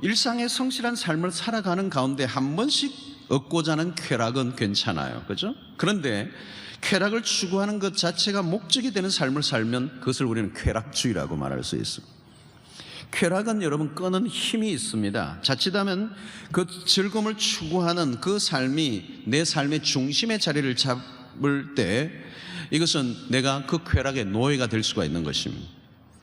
일상의 성실한 삶을 살아가는 가운데 한 번씩 얻고자 하는 쾌락은 괜찮아요, 그죠? 그런데 쾌락을 추구하는 것 자체가 목적이 되는 삶을 살면 그것을 우리는 쾌락주의라고 말할 수 있습니다. 쾌락은 여러분 끄는 힘이 있습니다. 자칫하면 그 즐거움을 추구하는 그 삶이 내 삶의 중심의 자리를 잡을 때 이것은 내가 그 쾌락의 노예가 될 수가 있는 것입니다.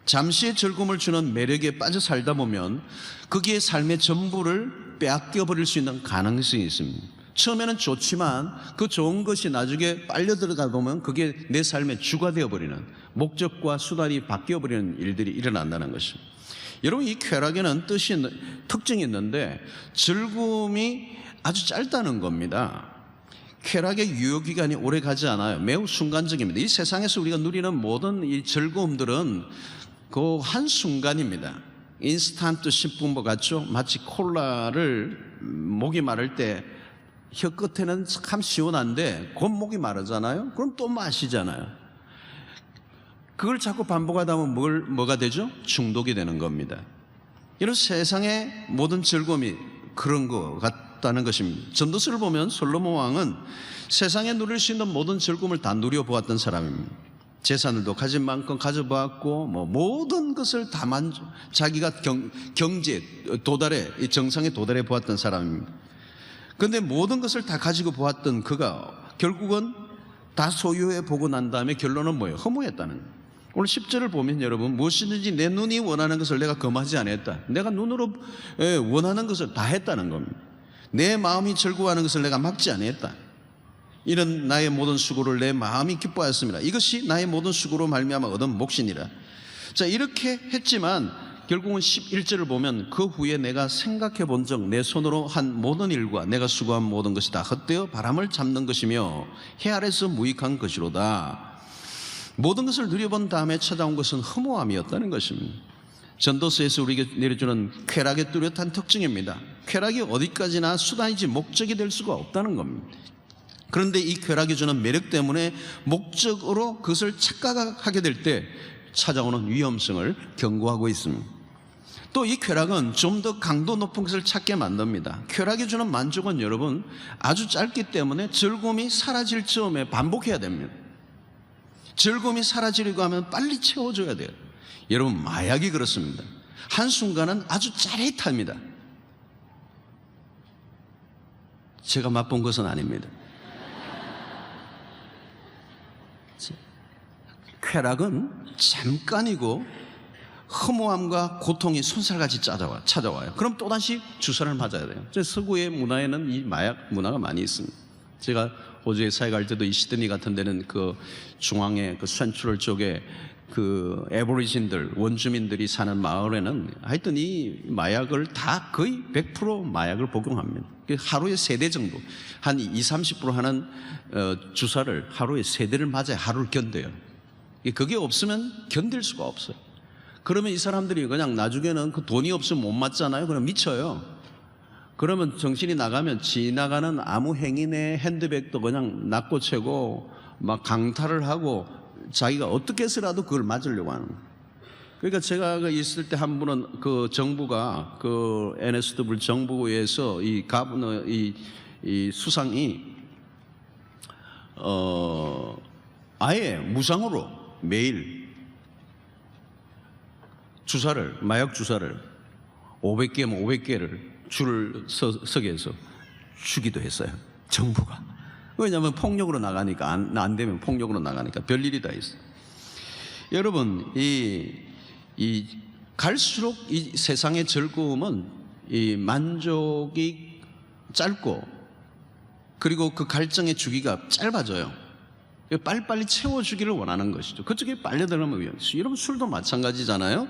잠시의 즐거움을 주는 매력에 빠져 살다 보면 거기에 삶의 전부를 빼앗겨 버릴 수 있는 가능성이 있습니다. 처음에는 좋지만 그 좋은 것이 나중에 빨려 들어가 보면 그게 내 삶의 주가 되어버리는, 목적과 수단이 바뀌어버리는 일들이 일어난다는 것입니다. 여러분, 이 쾌락에는 특징이 있는데 즐거움이 아주 짧다는 겁니다. 쾌락의 유효기간이 오래 가지 않아요. 매우 순간적입니다. 이 세상에서 우리가 누리는 모든 이 즐거움들은 그 한순간입니다. 인스턴트 식품과 같죠? 마치 콜라를 목이 마를 때 혀 끝에는 참 시원한데 곧 목이 마르잖아요? 그럼 또 마시잖아요. 그걸 자꾸 반복하다 보면 뭐가 되죠? 중독이 되는 겁니다. 이런 세상의 모든 즐거움이 그런 것 같다는 것입니다. 전도서를 보면 솔로몬 왕은 세상에 누릴 수 있는 모든 즐거움을 다 누려보았던 사람입니다. 재산을도 가진 만큼 가져보았고 모든 것을 다 자기가 경제 도달해, 정상에 도달해 보았던 사람입니다. 그런데 모든 것을 다 가지고 보았던 그가 결국은 다 소유해 보고 난 다음에 결론은 뭐예요? 허무했다는 거예요. 오늘 10절을 보면 여러분, 무엇이든지 내 눈이 원하는 것을 내가 금하지 않았다. 내가 눈으로 원하는 것을 다 했다는 겁니다. 내 마음이 즐거워하는 것을 내가 막지 않았다. 이런 나의 모든 수고를 내 마음이 기뻐하였습니다. 이것이 나의 모든 수고로 말미암아 얻은 몫이니라. 자, 이렇게 했지만 결국은 11절을 보면 그 후에 내가 생각해 본 적 내 손으로 한 모든 일과 내가 수고한 모든 것이 다 헛되어 바람을 잡는 것이며 해 아래서 무익한 것이로다. 모든 것을 누려본 다음에 찾아온 것은 허무함이었다는 것입니다. 전도서에서 우리에게 내려주는 쾌락의 뚜렷한 특징입니다. 쾌락이 어디까지나 수단이지 목적이 될 수가 없다는 겁니다. 그런데 이 쾌락이 주는 매력 때문에 목적으로 그것을 착각하게 될 때 찾아오는 위험성을 경고하고 있습니다. 또 이 쾌락은 좀 더 강도 높은 것을 찾게 만듭니다. 쾌락이 주는 만족은 여러분 아주 짧기 때문에 즐거움이 사라질 즈음에 반복해야 됩니다. 즐거움이 사라지려고 하면 빨리 채워줘야 돼요. 여러분, 마약이 그렇습니다. 한순간은 아주 짜릿합니다. 제가 맛본 것은 아닙니다. 쾌락은 잠깐이고 허무함과 고통이 손살같이 찾아와요. 그럼 또다시 주사를 맞아야 돼요. 서구의 문화에는 이 마약 문화가 많이 있습니다. 제가 호주에 사회 갈 때도 이 시드니 같은 데는 그 중앙의 그 센트럴 쪽에 그 에버리진들, 원주민들이 사는 마을에는 하여튼 이 마약을 다 거의 100% 마약을 복용합니다. 하루에 3대 정도, 한 20-30% 하는 주사를 하루에 3대를 맞아야 하루를 견뎌요. 그게 없으면 견딜 수가 없어요. 그러면 이 사람들이 그냥 나중에는 그 돈이 없으면 못 맞잖아요. 그럼 미쳐요. 그러면 정신이 나가면 지나가는 아무 행인의 핸드백도 그냥 낚고채고 막 강탈을 하고 자기가 어떻게 해서라도 그걸 맞으려고 하는 거예요. 그러니까 제가 있을 때 한 분은 그 정부가 그 NSW 정부에서 이 가버너 이 수상이 아예 무상으로 매일 주사를, 마약 주사를 500개면 500개를 줄을 서게 해서 주기도 했어요. 정부가. 왜냐하면 폭력으로 나가니까, 안 되면 폭력으로 나가니까 별일이 다 있어요. 여러분, 갈수록 이 세상의 즐거움은 이 만족이 짧고 그리고 그 갈증의 주기가 짧아져요. 빨리빨리 채워주기를 원하는 것이죠. 그쪽에 빨려들면 위험해요. 여러분, 술도 마찬가지잖아요.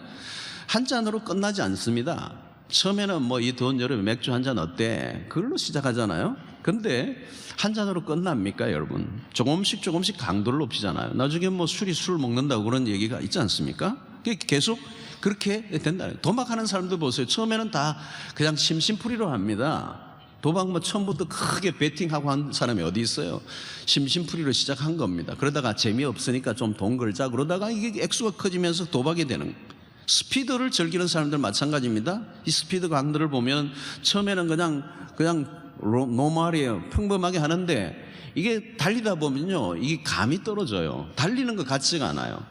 한 잔으로 끝나지 않습니다. 처음에는 뭐 이 더운 여름에 맥주 한 잔 어때? 그걸로 시작하잖아요. 근데 한 잔으로 끝납니까, 여러분? 조금씩 강도를 높이잖아요. 나중에 뭐 술 먹는다고 그런 얘기가 있지 않습니까? 계속 그렇게 된다. 도박하는 사람들 보세요. 처음에는 다 그냥 심심풀이로 합니다. 도박 뭐 처음부터 크게 베팅하고 한 사람이 어디 있어요? 심심풀이로 시작한 겁니다. 그러다가 재미없으니까 좀 돈 걸자 그러다가 이게 액수가 커지면서 도박이 되는 거예요. 스피드를 즐기는 사람들 마찬가지입니다. 이 스피드 강들을 보면 처음에는 그냥 노말이에요. 평범하게 하는데 이게 달리다 보면요, 이게 감이 떨어져요. 달리는 것 같지가 않아요.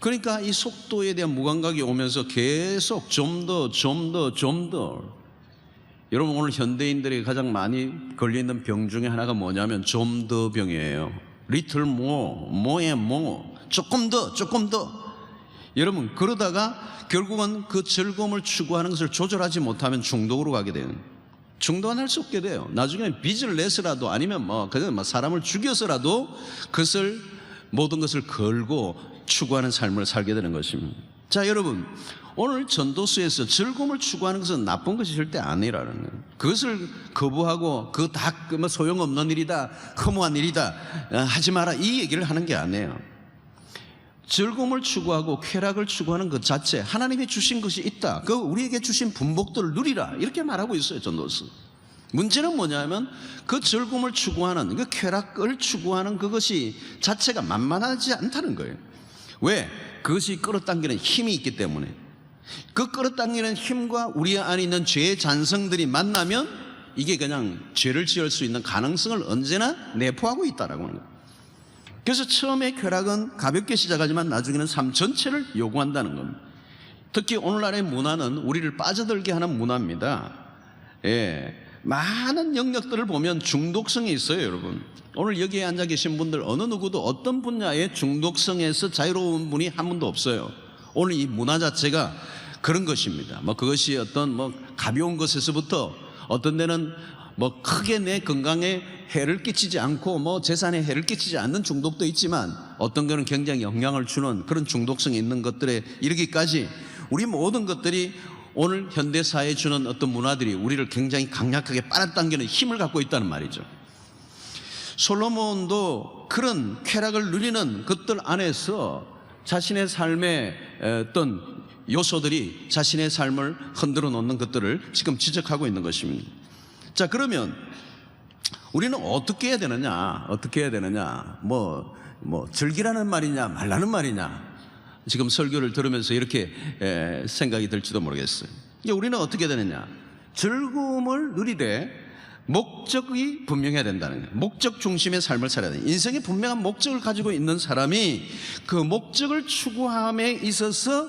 그러니까 이 속도에 대한 무감각이 오면서 계속 좀 더. 여러분, 오늘 현대인들이 가장 많이 걸리는 병 중에 하나가 뭐냐면 좀 더 병이에요. 리틀 모어의 조금 더. 여러분, 그러다가 결국은 그 즐거움을 추구하는 것을 조절하지 못하면 중독으로 가게 돼요. 중독은 할 수 없게 돼요. 나중에는 빚을 내서라도 아니면 그냥 사람을 죽여서라도 모든 것을 걸고 추구하는 삶을 살게 되는 것입니다. 자, 여러분, 오늘 전도서에서 즐거움을 추구하는 것은 나쁜 것이 절대 아니라는 거예요. 그것을 거부하고 그거 다 소용없는 일이다, 허무한 일이다, 하지 마라, 이 얘기를 하는 게 아니에요. 즐거움을 추구하고 쾌락을 추구하는 것 자체, 하나님이 주신 것이 있다, 그 우리에게 주신 분복들을 누리라, 이렇게 말하고 있어요, 전도서. 문제는 뭐냐면 그 즐거움을 추구하는, 그 쾌락을 추구하는 그것이 자체가 만만하지 않다는 거예요. 왜? 그것이 끌어당기는 힘이 있기 때문에. 그 끌어당기는 힘과 우리 안에 있는 죄의 잔성들이 만나면 이게 그냥 죄를 지을 수 있는 가능성을 언제나 내포하고 있다라고 하는 거예요. 그래서 처음에 쾌락은 가볍게 시작하지만 나중에는 삶 전체를 요구한다는 겁니다. 특히 오늘날의 문화는 우리를 빠져들게 하는 문화입니다. 많은 영역들을 보면 중독성이 있어요, 여러분. 오늘 여기에 앉아 계신 분들 어느 누구도 어떤 분야의 중독성에서 자유로운 분이 한 분도 없어요. 오늘 이 문화 자체가 그런 것입니다. 그것이 어떤 가벼운 것에서부터 어떤 데는 크게 내 건강에 해를 끼치지 않고 재산에 해를 끼치지 않는 중독도 있지만 어떤 거는 굉장히 영향을 주는 그런 중독성이 있는 것들에 이르기까지 우리 모든 것들이 오늘 현대사회에 주는 어떤 문화들이 우리를 굉장히 강력하게 빨아당기는 힘을 갖고 있다는 말이죠. 솔로몬도 그런 쾌락을 누리는 것들 안에서 자신의 삶의 어떤 요소들이 자신의 삶을 흔들어 놓는 것들을 지금 지적하고 있는 것입니다. 자, 그러면 우리는 어떻게 해야 되느냐? 즐기라는 말이냐, 말라는 말이냐? 지금 설교를 들으면서 이렇게 생각이 들지도 모르겠어요. 우리는 어떻게 되느냐? 즐거움을 누리되 목적이 분명해야 된다는 거예요. 목적 중심의 삶을 살아야 돼요. 인생에 분명한 목적을 가지고 있는 사람이 그 목적을 추구함에 있어서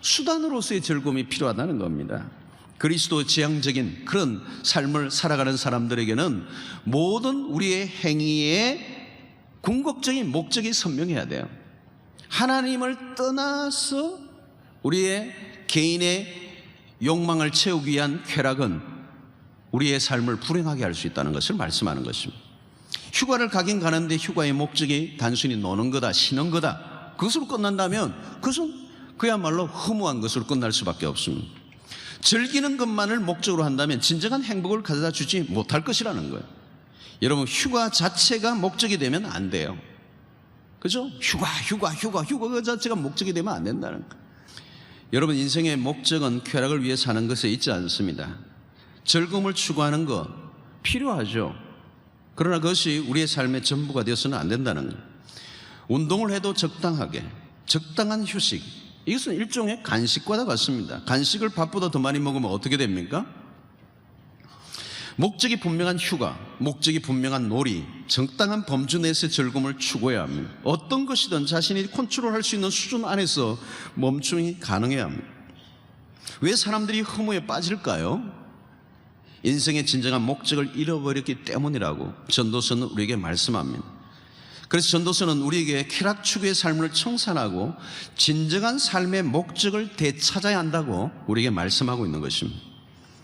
수단으로서의 즐거움이 필요하다는 겁니다. 그리스도 지향적인 그런 삶을 살아가는 사람들에게는 모든 우리의 행위의 궁극적인 목적이 선명해야 돼요. 하나님을 떠나서 우리의 개인의 욕망을 채우기 위한 쾌락은 우리의 삶을 불행하게 할 수 있다는 것을 말씀하는 것입니다. 휴가를 가긴 가는데 휴가의 목적이 단순히 노는 거다, 쉬는 거다, 그것으로 끝난다면 그것은 그야말로 허무한 것으로 끝날 수밖에 없습니다. 즐기는 것만을 목적으로 한다면 진정한 행복을 가져다 주지 못할 것이라는 거예요. 여러분, 휴가 자체가 목적이 되면 안 돼요. 그죠? 휴가 그 자체가 목적이 되면 안 된다는 거예요. 여러분, 인생의 목적은 쾌락을 위해 사는 것에 있지 않습니다. 즐거움을 추구하는 것 필요하죠. 그러나 그것이 우리의 삶의 전부가 되어서는 안 된다는 거예요. 운동을 해도 적당하게, 적당한 휴식, 이것은 일종의 간식과도 같습니다. 간식을 밥보다 더 많이 먹으면 어떻게 됩니까? 목적이 분명한 휴가, 목적이 분명한 놀이, 적당한 범주 내에서의 즐거움을 추구해야 합니다. 어떤 것이든 자신이 컨트롤할 수 있는 수준 안에서 멈춤이 가능해야 합니다. 왜 사람들이 허무에 빠질까요? 인생의 진정한 목적을 잃어버렸기 때문이라고 전도서는 우리에게 말씀합니다. 그래서 전도서는 우리에게 쾌락 추구의 삶을 청산하고 진정한 삶의 목적을 되찾아야 한다고 우리에게 말씀하고 있는 것입니다.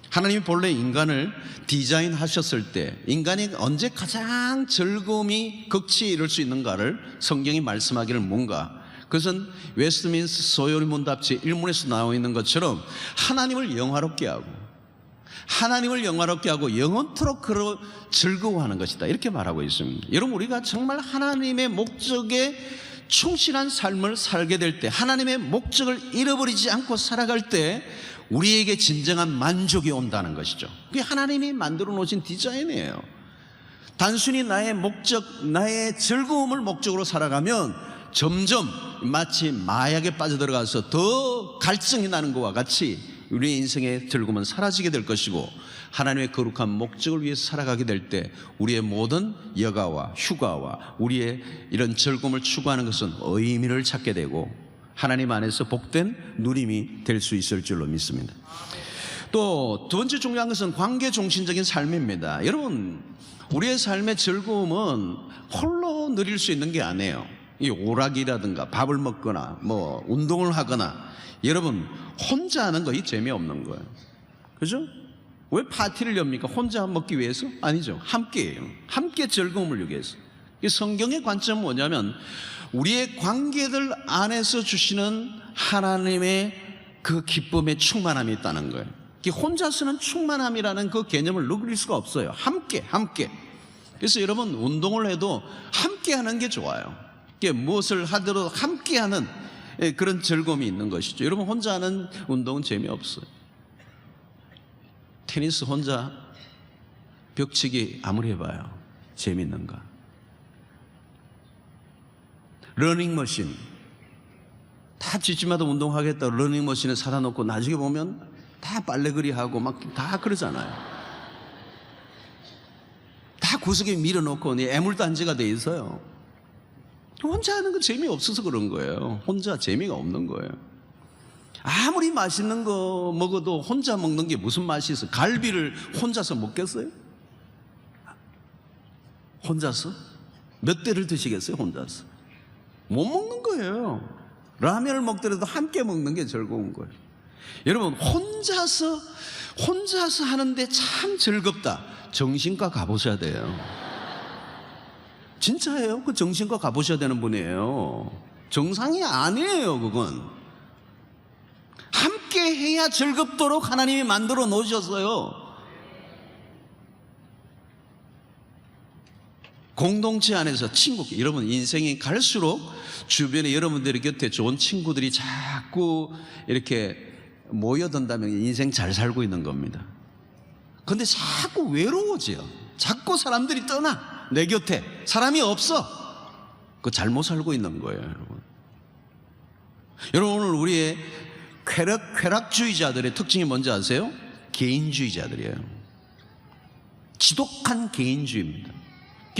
하나님이 본래 인간을 디자인하셨을 때 인간이 언제 가장 즐거움이 극치에 이를 수 있는가를 성경이 말씀하기를 뭔가, 그것은 웨스트민스터 소요리 문답지 1문에서 나와 있는 것처럼 하나님을 영화롭게 하고 영원토록 즐거워하는 것이다, 이렇게 말하고 있습니다. 여러분, 우리가 정말 하나님의 목적에 충실한 삶을 살게 될 때, 하나님의 목적을 잃어버리지 않고 살아갈 때 우리에게 진정한 만족이 온다는 것이죠. 그게 하나님이 만들어 놓으신 디자인이에요. 단순히 나의 목적, 나의 즐거움을 목적으로 살아가면 점점 마치 마약에 빠져들어가서 더 갈증이 나는 것과 같이 우리의 인생의 즐거움은 사라지게 될 것이고, 하나님의 거룩한 목적을 위해서 살아가게 될 때 우리의 모든 여가와 휴가와 우리의 이런 즐거움을 추구하는 것은 의미를 찾게 되고 하나님 안에서 복된 누림이 될 수 있을 줄로 믿습니다. 또 두 번째 중요한 것은 관계 중심적인 삶입니다. 여러분, 우리의 삶의 즐거움은 홀로 누릴 수 있는 게 아니에요. 이 오락이라든가 밥을 먹거나 뭐 운동을 하거나, 여러분 혼자 하는 거 이 재미없는 거예요. 그죠? 왜 파티를 엽니까? 혼자 먹기 위해서? 아니죠. 함께해요. 함께 즐거움을 주기 위해서. 이 성경의 관점은 뭐냐면 우리의 관계들 안에서 주시는 하나님의 그 기쁨의 충만함이 있다는 거예요. 혼자서는 충만함이라는 그 개념을 누릴 수가 없어요. 함께. 그래서 여러분, 운동을 해도 함께 하는 게 좋아요. 무엇을 하더라도 함께 하는 그런 즐거움이 있는 것이죠. 여러분, 혼자 하는 운동은 재미없어요. 테니스 혼자 벽치기 아무리 해봐요. 재밌는가? 러닝머신, 다 집집마다 운동하겠다 러닝머신에 사다 놓고 나중에 보면 다 빨래거리 하고 막 다 그러잖아요. 다 구석에 밀어놓고 애물단지가 돼 있어요. 혼자 하는 건 재미없어서 그런 거예요. 혼자 재미가 없는 거예요. 아무리 맛있는 거 먹어도 혼자 먹는 게 무슨 맛이 있어? 갈비를 혼자서 먹겠어요? 혼자서? 몇 대를 드시겠어요? 혼자서? 못 먹는 거예요. 라면을 먹더라도 함께 먹는 게 즐거운 거예요. 여러분, 혼자서 하는데 참 즐겁다. 정신과 가보셔야 돼요. 진짜예요. 그 정신과 가보셔야 되는 분이에요. 정상이 아니에요. 그건 함께 해야 즐겁도록 하나님이 만들어 놓으셨어요. 공동체 안에서 친구끼리, 여러분 인생이 갈수록 주변에 여러분들 곁에 좋은 친구들이 자꾸 이렇게 모여든다면 인생 잘 살고 있는 겁니다. 근데 자꾸 외로워져요. 자꾸 사람들이 떠나. 내 곁에 사람이 없어. 그거 잘못 살고 있는 거예요, 여러분. 여러분, 오늘 우리의 쾌락주의자들의 특징이 뭔지 아세요? 개인주의자들이에요. 지독한 개인주의입니다.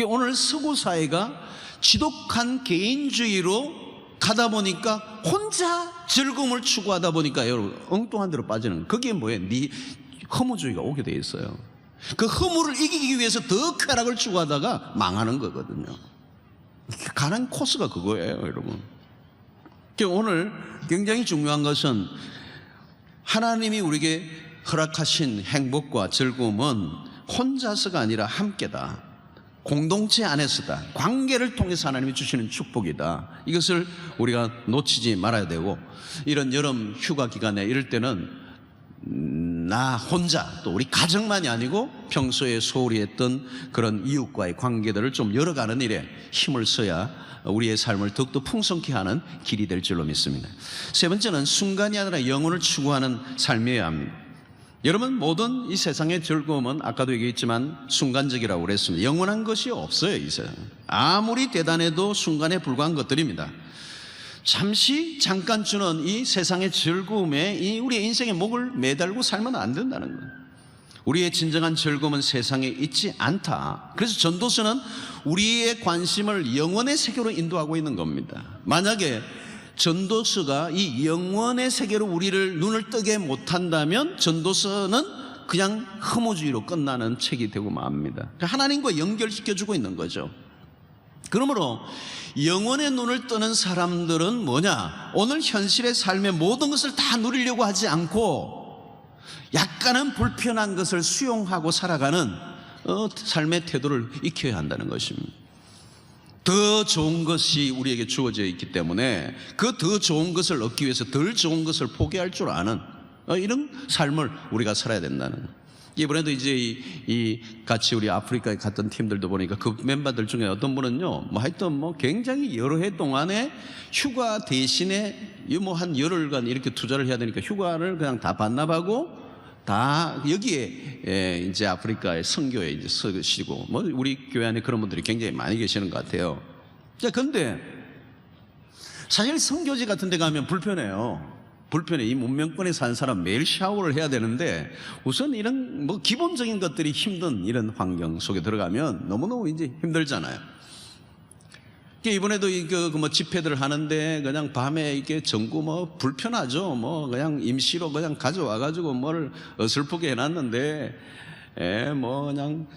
오늘 서구 사회가 지독한 개인주의로 가다 보니까, 혼자 즐거움을 추구하다 보니까 여러분 엉뚱한 데로 빠지는, 그게 뭐예요? 허무주의가 오게 돼 있어요. 그 허무를 이기기 위해서 더 쾌락을 추구하다가 망하는 거거든요. 가는 코스가 그거예요, 여러분. 오늘 굉장히 중요한 것은 하나님이 우리에게 허락하신 행복과 즐거움은 혼자서가 아니라 함께다. 공동체 안에서다. 관계를 통해서 하나님이 주시는 축복이다. 이것을 우리가 놓치지 말아야 되고, 이런 여름 휴가 기간에 이럴 때는 나 혼자, 또 우리 가정만이 아니고 평소에 소홀히 했던 그런 이웃과의 관계들을 좀 열어가는 일에 힘을 써야 우리의 삶을 더욱더 풍성케 하는 길이 될 줄로 믿습니다. 세 번째는 순간이 아니라 영혼을 추구하는 삶이어야 합니다. 여러분, 모든 이 세상의 즐거움은 아까도 얘기했지만 순간적이라고 그랬습니다. 영원한 것이 없어요. 이 세상 아무리 대단해도 순간에 불과한 것들입니다. 잠깐 주는 이 세상의 즐거움에 우리의 인생의 목을 매달고 살면 안 된다는 거예요. 우리의 진정한 즐거움은 세상에 있지 않다. 그래서 전도서는 우리의 관심을 영원의 세계로 인도하고 있는 겁니다. 만약에 전도서가 이 영원의 세계로 우리를 눈을 뜨게 못한다면 전도서는 그냥 허무주의로 끝나는 책이 되고 맙니다. 하나님과 연결시켜주고 있는 거죠. 그러므로 영혼의 눈을 뜨는 사람들은 뭐냐? 오늘 현실의 삶의 모든 것을 다 누리려고 하지 않고 약간은 불편한 것을 수용하고 살아가는 삶의 태도를 익혀야 한다는 것입니다. 더 좋은 것이 우리에게 주어져 있기 때문에 그 더 좋은 것을 얻기 위해서 덜 좋은 것을 포기할 줄 아는 이런 삶을 우리가 살아야 된다는 거예요. 이번에도 이제 이 같이 우리 아프리카에 갔던 팀들도 보니까 그 멤버들 중에 어떤 분은요, 뭐 하여튼 뭐 굉장히 여러 해 동안에 휴가 대신에 뭐 한 열흘간 이렇게 투자를 해야 되니까 휴가를 그냥 다 반납하고 다 여기에 이제 아프리카의 선교에 이제 서시고, 뭐 우리 교회 안에 그런 분들이 굉장히 많이 계시는 것 같아요. 자, 근데 사실 선교지 같은 데 가면 불편해요. 불편해. 이 문명권에 사는 사람 매일 샤워를 해야 되는데 우선 이런 뭐 기본적인 것들이 힘든 이런 환경 속에 들어가면 너무너무 이제 힘들잖아요. 이번에도 뭐 집회들을 하는데 그냥 밤에 이게 전구 뭐 불편하죠. 뭐 그냥 임시로 그냥 가져와가지고 뭐를 어설프게 해놨는데, 뭐 그냥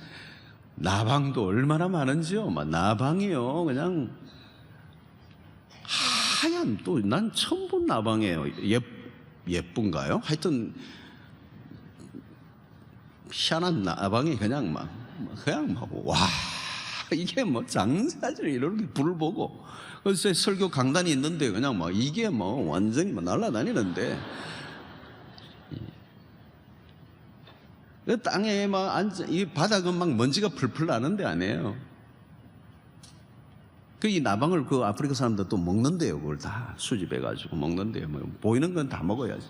나방도 얼마나 많은지요. 막 나방이요. 그냥 하얀, 또 난 처음 본 나방이에요. 예쁜가요? 하여튼 희한한 나방이 그냥 막 와, 이게 뭐 장사질 이렇게 불을 보고, 그래서 설교 강단이 있는데 그냥 막 이게 뭐 완전히 뭐 날아다니는데, 그 땅에 막 앉아, 이 바닥은 막 먼지가 풀풀 나는데 아니에요. 이 나방을 그 아프리카 사람들 또 먹는데요. 그걸 다 수집해가지고 먹는데요. 뭐 보이는 건 다 먹어야지.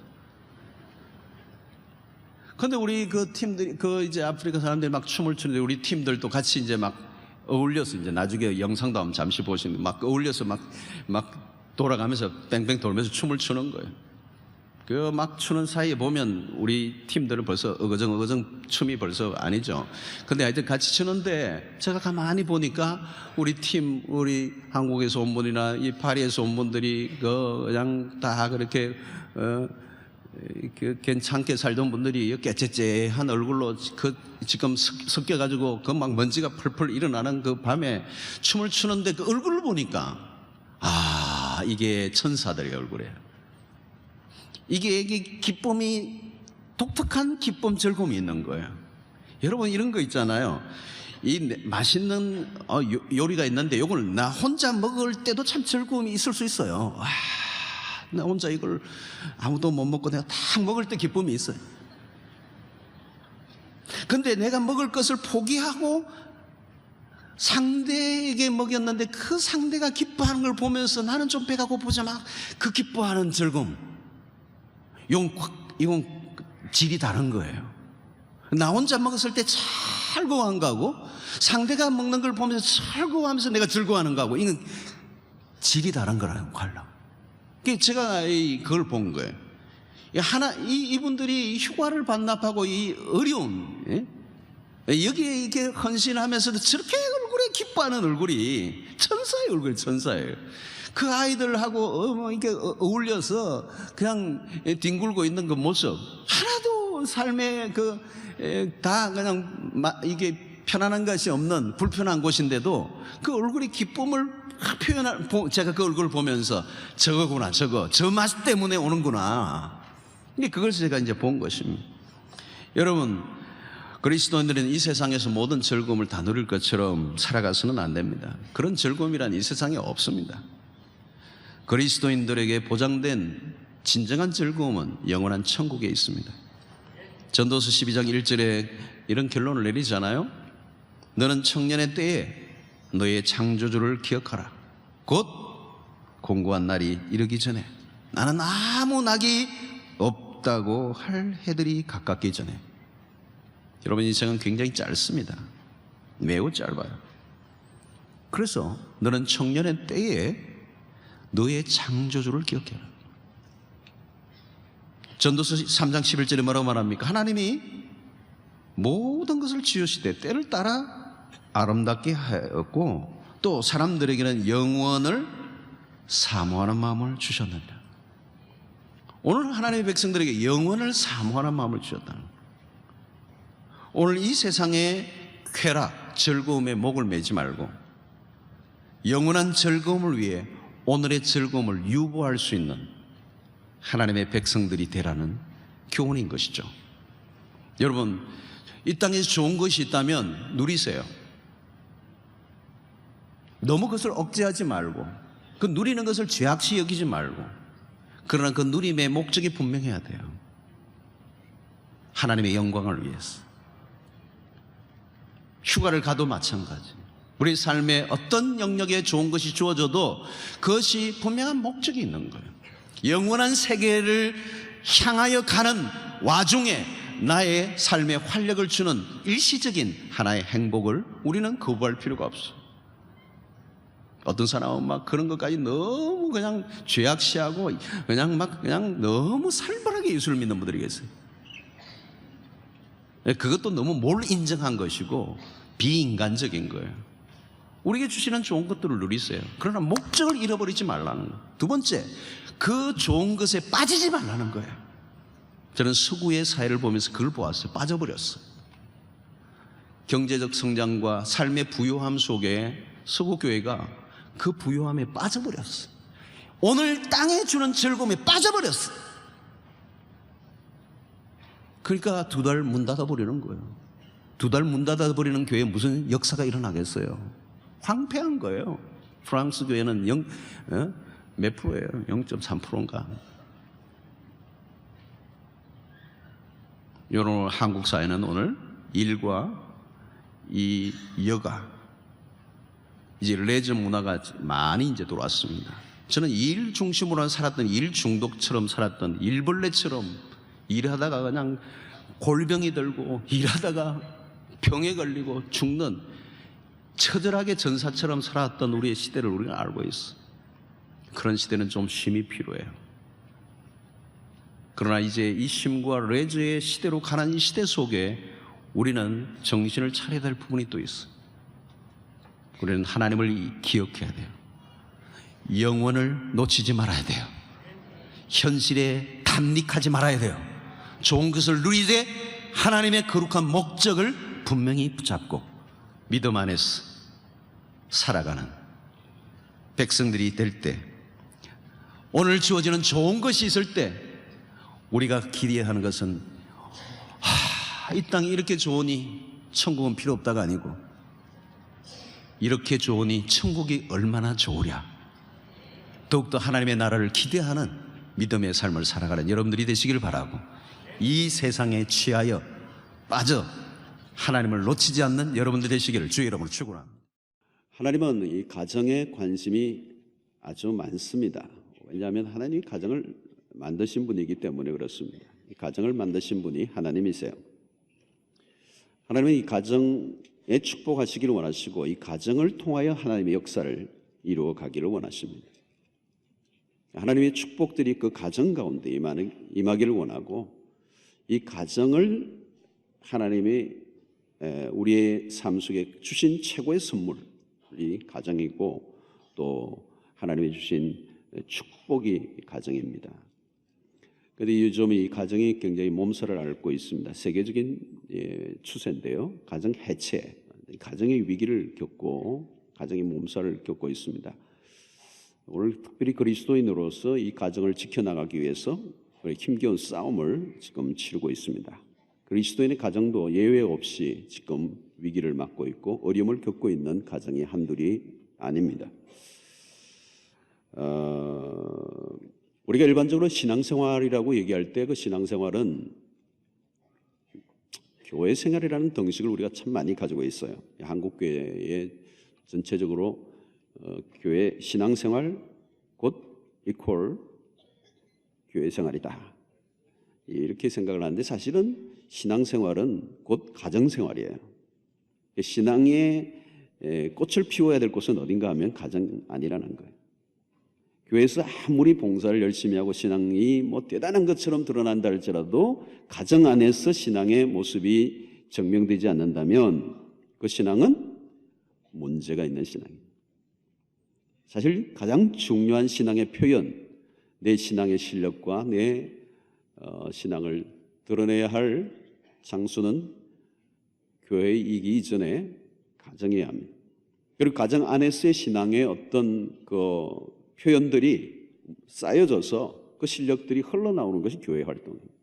근데 우리 그 팀들이, 그 이제 아프리카 사람들이 막 춤을 추는데 우리 팀들도 같이 이제 막 어울려서, 이제 나중에 영상도 한번 잠시 보시는데 막 어울려서 막 돌아가면서 뺑뺑 돌면서 춤을 추는 거예요. 그 막 추는 사이에 보면 우리 팀들은 벌써 어거정 춤이 벌써 아니죠. 근데 하여튼 같이 추는데 제가 가만히 보니까 우리 팀, 우리 한국에서 온 분이나 이 파리에서 온 분들이 그냥 다 그렇게 괜찮게 살던 분들이 깨째째한 얼굴로 지금 섞여가지고 그 막 먼지가 펄펄 일어나는 그 밤에 춤을 추는데 그 얼굴을 보니까, 아, 이게 천사들의 얼굴이에요. 이게 기쁨이, 독특한 기쁨, 즐거움이 있는 거예요. 여러분, 이런 거 있잖아요. 이 맛있는 요리가 있는데 이걸 나 혼자 먹을 때도 참 즐거움이 있을 수 있어요. 와, 나 혼자 이걸 아무도 못 먹고 내가 딱 먹을 때 기쁨이 있어요. 근데 내가 먹을 것을 포기하고 상대에게 먹였는데 그 상대가 기뻐하는 걸 보면서 나는 좀 배가 고프자 막 그 기뻐하는 즐거움, 이건 질이 다른 거예요. 나 혼자 먹었을 때 즐거워한 거하고 상대가 먹는 걸 보면서 즐거워하면서 내가 즐거워하는 거하고, 이건 질이 다른 거라는 거예요. 제가 그걸 본 거예요. 이분들이 휴가를 반납하고 이 어려운, 여기에 이렇게 헌신하면서도 저렇게 얼굴에 기뻐하는 얼굴이 천사의 얼굴이 천사예요. 그 아이들하고 뭐 이렇게 어울려서 그냥 뒹굴고 있는 그 모습, 하나도 삶에 다 그냥 이게 편안한 것이 없는 불편한 곳인데도 그 얼굴이 기쁨을 표현할, 제가 그 얼굴을 보면서 저거구나, 저 맛 때문에 오는구나. 그걸 제가 이제 본 것입니다. 여러분, 그리스도인들은 이 세상에서 모든 즐거움을 다 누릴 것처럼 살아가서는 안 됩니다. 그런 즐거움이란 이 세상에 없습니다. 그리스도인들에게 보장된 진정한 즐거움은 영원한 천국에 있습니다. 전도서 12장 1절에 이런 결론을 내리잖아요. 너는 청년의 때에 너의 창조주를 기억하라. 곧 공고한 날이 이르기 전에, 나는 아무 낙이 없다고 할 해들이 가깝기 전에. 여러분, 인생은 굉장히 짧습니다. 매우 짧아요. 그래서 너는 청년의 때에 너의 창조주를 기억해라. 전도서 3장 11절에 뭐라고 말합니까? 하나님이 모든 것을 지으시되 때를 따라 아름답게 하였고 또 사람들에게는 영원을 사모하는 마음을 주셨느니라. 오늘 하나님의 백성들에게 영원을 사모하는 마음을 주셨다는 거예요. 오늘 이 세상의 쾌락, 즐거움에 목을 매지 말고 영원한 즐거움을 위해 오늘의 즐거움을 유보할 수 있는 하나님의 백성들이 되라는 교훈인 것이죠. 여러분, 이 땅에서 좋은 것이 있다면 누리세요. 너무 그것을 억제하지 말고, 그 누리는 것을 죄악시 여기지 말고, 그러나 그 누림의 목적이 분명해야 돼요. 하나님의 영광을 위해서, 휴가를 가도 마찬가지. 우리 삶의 어떤 영역에 좋은 것이 주어져도 그것이 분명한 목적이 있는 거예요. 영원한 세계를 향하여 가는 와중에 나의 삶에 활력을 주는 일시적인 하나의 행복을 우리는 거부할 필요가 없어. 어떤 사람은 막 그런 것까지 너무 그냥 죄악시하고 그냥 너무 살벌하게 예수를 믿는 분들이 계세요. 그것도 너무 뭘 인정한 것이고 비인간적인 거예요. 우리에게 주시는 좋은 것들을 누리세요. 그러나 목적을 잃어버리지 말라는 거예요. 두 번째, 그 좋은 것에 빠지지 말라는 거예요. 저는 서구의 사회를 보면서 그걸 보았어요. 빠져버렸어요. 경제적 성장과 삶의 부요함 속에 서구 교회가 그 부요함에 빠져버렸어요. 오늘 땅에 주는 즐거움에 빠져버렸어요. 그러니까 2달 문 닫아버리는 거예요. 2달 문 닫아버리는 교회에 무슨 역사가 일어나겠어요? 황폐한 거예요. 프랑스 교회는 몇 프로예요? 0.3%인가? 여러분, 한국 사회는 오늘 일과 이 여가, 이제 레저 문화가 많이 이제 들어왔습니다. 저는 일 중심으로 살았던, 일 중독처럼 살았던, 일벌레처럼 일하다가 그냥 골병이 들고 일하다가 병에 걸리고 죽는 처절하게 전사처럼 살았던 우리의 시대를 우리가 알고 있어. 그런 시대는 좀 쉼이 필요해요. 그러나 이제 이 쉼과 레저의 시대로 가는 이 시대 속에 우리는 정신을 차려야 될 부분이 또 있어. 우리는 하나님을 기억해야 돼요. 영혼을 놓치지 말아야 돼요. 현실에 담닉하지 말아야 돼요. 좋은 것을 누리되 하나님의 거룩한 목적을 분명히 붙잡고 믿음 안에서 살아가는 백성들이 될 때, 오늘 주어지는 좋은 것이 있을 때 우리가 기대하는 것은 이 땅이 이렇게 좋으니 천국은 필요 없다가 아니고, 이렇게 좋으니 천국이 얼마나 좋으랴, 더욱더 하나님의 나라를 기대하는 믿음의 삶을 살아가는 여러분들이 되시길 바라고, 이 세상에 취하여 빠져 하나님을 놓치지 않는 여러분들 되시기를 주의 이름으로 축원합니다. 하나님은 이 가정에 관심이 아주 많습니다. 왜냐하면 하나님이 가정을 만드신 분이기 때문에 그렇습니다. 이 가정을 만드신 분이 하나님이세요. 하나님은 이 가정에 축복하시기를 원하시고, 이 가정을 통하여 하나님의 역사를 이루어 가기를 원하십니다. 하나님의 축복들이 그 가정 가운데 임하기를 원하고, 이 가정을 하나님이 우리의 삶 속에 주신 최고의 선물이 가정이고, 또 하나님이 주신 축복이 가정입니다. 그런데 요즘 이 가정이 굉장히 몸살을 앓고 있습니다. 세계적인 추세인데요. 가정 해체, 가정의 위기를 겪고 가정의 몸살을 겪고 있습니다. 오늘 특별히 그리스도인으로서 이 가정을 지켜나가기 위해서 힘겨운 싸움을 지금 치르고 있습니다. 그리스도인의 가정도 예외 없이 지금 위기를 맞고 있고 어려움을 겪고 있는 가정이 한둘이 아닙니다. 우리가 일반적으로 신앙생활이라고 얘기할 때 그 신앙생활은 교회 생활이라는 덩식을 우리가 참 많이 가지고 있어요. 한국 교회의 전체적으로 교회 신앙생활 곧 이퀄 교회 생활이다, 이렇게 생각을 하는데, 사실은 신앙생활은 곧 가정생활이에요. 신앙의 꽃을 피워야 될 곳은 어딘가 하면 가정 아니라는 거예요. 교회에서 아무리 봉사를 열심히 하고 신앙이 대단한 것처럼 드러난다 할지라도 가정 안에서 신앙의 모습이 증명되지 않는다면 그 신앙은 문제가 있는 신앙입니다. 사실 가장 중요한 신앙의 표현, 내 신앙의 실력과 내 신앙을 드러내야 할 장소는 교회이기 이전에 가정이어야 합니다. 그리고 가정 안에서의 신앙의 어떤 그 표현들이 쌓여져서 그 실력들이 흘러나오는 것이 교회 활동입니다.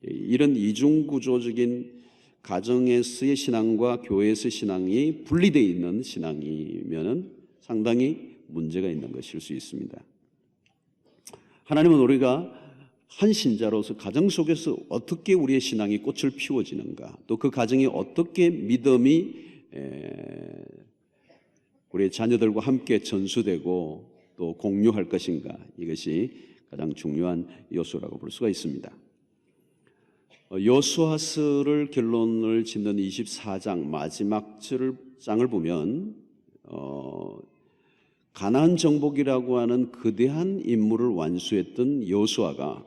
이런 이중구조적인 가정에서의 신앙과 교회에서의 신앙이 분리되어 있는 신앙이면 상당히 문제가 있는 것일 수 있습니다. 하나님은 우리가 한 신자로서 가정 속에서 어떻게 우리의 신앙이 꽃을 피워지는가, 또 그 가정이 어떻게 믿음이 우리의 자녀들과 함께 전수되고 또 공유할 것인가, 이것이 가장 중요한 요소라고 볼 수가 있습니다. 여호수아서를 결론을 짓는 24장 마지막 장을 보면 가나안 정복이라고 하는 거대한 임무를 완수했던 여호수아가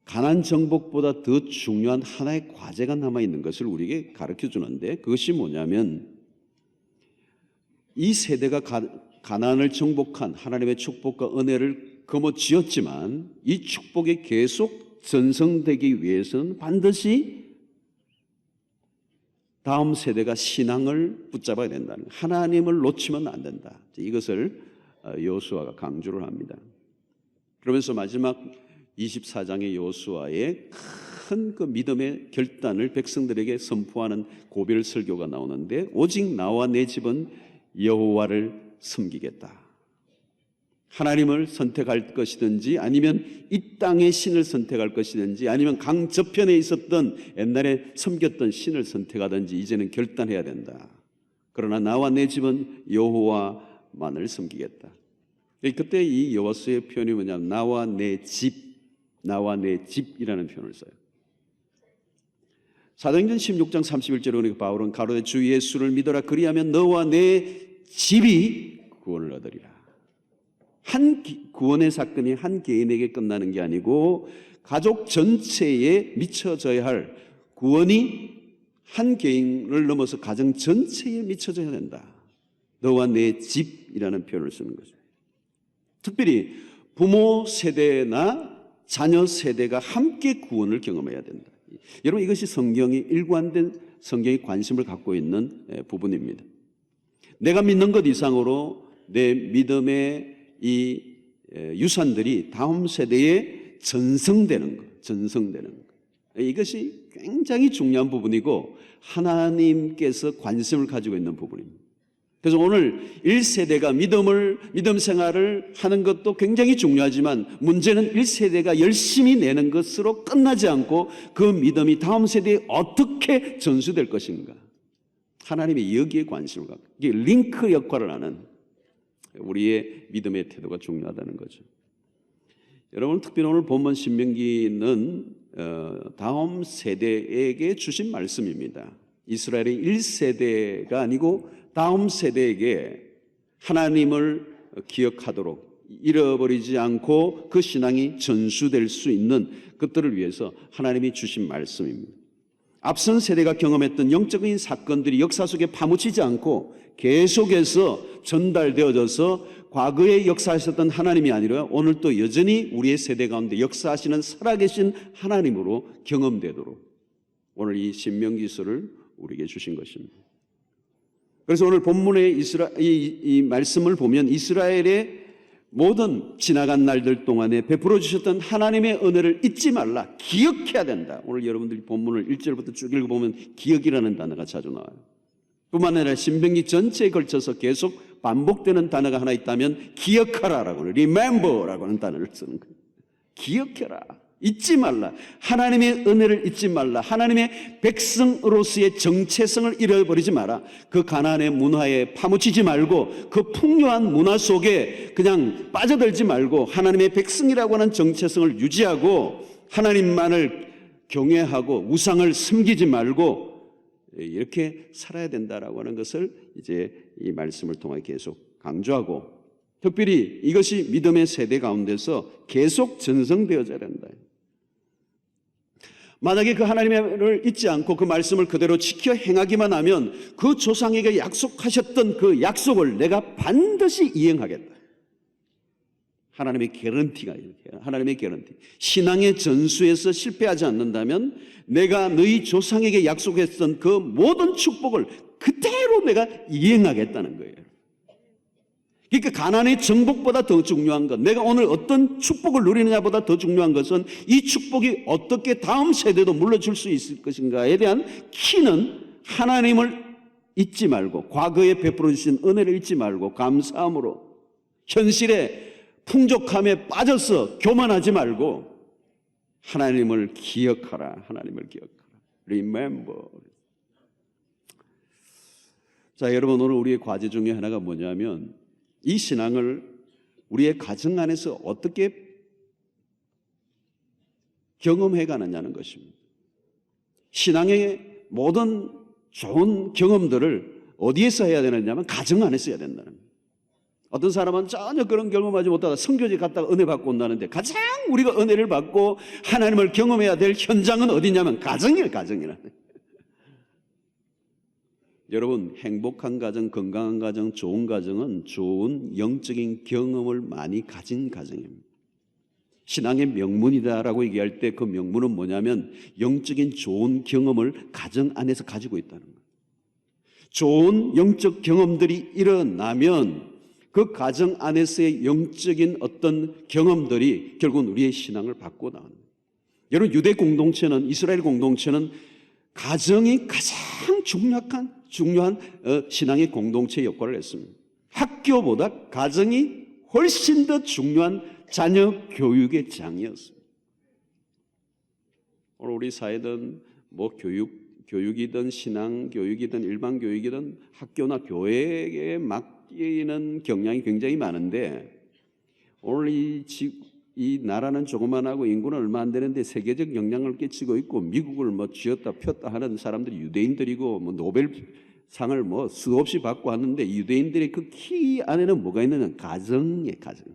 가나안 정복보다 더 중요한 하나의 과제가 남아있는 것을 우리에게 가르쳐 주는데, 그것이 뭐냐면 이 세대가 가나안을 정복한 하나님의 축복과 은혜를 거머쥐었지만 이 축복이 계속 전성되기 위해서는 반드시 다음 세대가 신앙을 붙잡아야 된다는, 하나님을 놓치면 안 된다. 이것을 여호수아가 강조를 합니다. 그러면서 마지막 24장의 여호수아의 큰 그 믿음의 결단을 백성들에게 선포하는 고별 설교가 나오는데, 오직 나와 내 집은 여호와를 섬기겠다. 하나님을 선택할 것이든지 아니면 이 땅의 신을 선택할 것이든지 아니면 강 저편에 있었던 옛날에 섬겼던 신을 선택하든지 이제는 결단해야 된다. 그러나 나와 내 집은 여호와만을 섬기겠다. 그때 이 여호수아의 표현이 뭐냐면 나와 내 집이라는 표현을 써요. 사도행전 16장 31절에 보니까 바울은 가로되 주 예수를 믿어라, 그리하면 너와 내 집이 구원을 얻으리라. 구원의 사건이 한 개인에게 끝나는 게 아니고 가족 전체에 미쳐져야 할, 구원이 한 개인을 넘어서 가정 전체에 미쳐져야 된다. 너와 내 집이라는 표현을 쓰는 거죠. 특별히 부모 세대나 자녀 세대가 함께 구원을 경험해야 된다. 여러분, 이것이 성경이 일관된 성경의 관심을 갖고 있는 부분입니다. 내가 믿는 것 이상으로 내 믿음의 이 유산들이 다음 세대에 전승되는 것. 이것이 굉장히 중요한 부분이고 하나님께서 관심을 가지고 있는 부분입니다. 그래서 오늘 1세대가 믿음 생활을 하는 것도 굉장히 중요하지만 문제는 1세대가 열심히 내는 것으로 끝나지 않고 그 믿음이 다음 세대에 어떻게 전수될 것인가. 하나님이 여기에 관심을 갖고, 이게 링크 역할을 하는 우리의 믿음의 태도가 중요하다는 거죠. 여러분, 특별히 오늘 본문 신명기는 다음 세대에게 주신 말씀입니다. 이스라엘의 1세대가 아니고 다음 세대에게 하나님을 기억하도록, 잃어버리지 않고 그 신앙이 전수될 수 있는 것들을 위해서 하나님이 주신 말씀입니다. 앞선 세대가 경험했던 영적인 사건들이 역사 속에 파묻히지 않고 계속해서 전달되어져서 과거에 역사하셨던 하나님이 아니라 오늘 또 여전히 우리의 세대 가운데 역사하시는 살아계신 하나님으로 경험되도록 오늘 이 신명기서를 우리에게 주신 것입니다. 그래서 오늘 본문의 이 말씀을 보면 이스라엘의 모든 지나간 날들 동안에 베풀어 주셨던 하나님의 은혜를 잊지 말라, 기억해야 된다. 오늘 여러분들이 본문을 1절부터 쭉 읽어보면 기억이라는 단어가 자주 나와요. 뿐만 아니라 신명기 전체에 걸쳐서 계속 반복되는 단어가 하나 있다면 기억하라라고, remember라고 하는 단어를 쓰는 거예요. 기억해라, 잊지 말라, 하나님의 은혜를 잊지 말라, 하나님의 백성으로서의 정체성을 잃어버리지 마라. 그 가나안의 문화에 파묻히지 말고 그 풍요한 문화 속에 그냥 빠져들지 말고 하나님의 백성이라고 하는 정체성을 유지하고 하나님만을 경외하고 우상을 섬기지 말고 이렇게 살아야 된다라고 하는 것을 이제 이 말씀을 통해 계속 강조하고, 특별히 이것이 믿음의 세대 가운데서 계속 전성되어져야 된다. 만약에 그 하나님을 잊지 않고 그 말씀을 그대로 지켜 행하기만 하면 그 조상에게 약속하셨던 그 약속을 내가 반드시 이행하겠다. 하나님의 개런티가 이렇게, 하나님의 개런티. 신앙의 전수에서 실패하지 않는다면 내가 너희 조상에게 약속했던 그 모든 축복을 그대로 내가 이행하겠다는 거예요. 그러니까 가나안의 정복보다 더 중요한 것, 내가 오늘 어떤 축복을 누리느냐보다 더 중요한 것은 이 축복이 어떻게 다음 세대도 물려줄 수 있을 것인가에 대한 키는 하나님을 잊지 말고 과거에 베풀어 주신 은혜를 잊지 말고 감사함으로 현실에 풍족함에 빠져서 교만하지 말고 하나님을 기억하라. 하나님을 기억하라. Remember. 자, 여러분, 오늘 우리의 과제 중에 하나가 뭐냐면 이 신앙을 우리의 가정 안에서 어떻게 경험해 가느냐는 것입니다. 신앙의 모든 좋은 경험들을 어디에서 해야 되느냐면 가정 안에서 해야 된다는 거예요. 어떤 사람은 전혀 그런 경험하지 못하다 성교지 갔다가 은혜 받고 온다는데 가장 우리가 은혜를 받고 하나님을 경험해야 될 현장은 어디냐면 가정이에요. 가정이라. 여러분, 행복한 가정, 건강한 가정, 좋은 가정은 좋은 영적인 경험을 많이 가진 가정입니다. 신앙의 명문이다라고 얘기할 때 그 명문은 뭐냐면 영적인 좋은 경험을 가정 안에서 가지고 있다는 거예요. 좋은 영적 경험들이 일어나면 그 가정 안에서의 영적인 어떤 경험들이 결국은 우리의 신앙을 바꾸어 나가는 거예요. 여러분, 유대 공동체는, 이스라엘 공동체는 가정이 가장 중요한 신앙의 공동체 역할을 했습니다. 학교보다 가정이 훨씬 더 중요한 자녀 교육의 장이었습니다. 오늘 우리 사회든 뭐 교육이든 신앙 교육이든 일반 교육이든 학교나 교회에 맡기는 경향이 굉장히 많은데 오늘 이 나라는 조그만하고 인구는 얼마 안 되는데 세계적 영향을 끼치고 있고 미국을 뭐 쥐었다 폈다 하는 사람들이 유대인들이고 뭐 노벨상을 뭐 수없이 받고 왔는데 유대인들의 그 키 안에는 뭐가 있느냐? 가정이에요. 가정.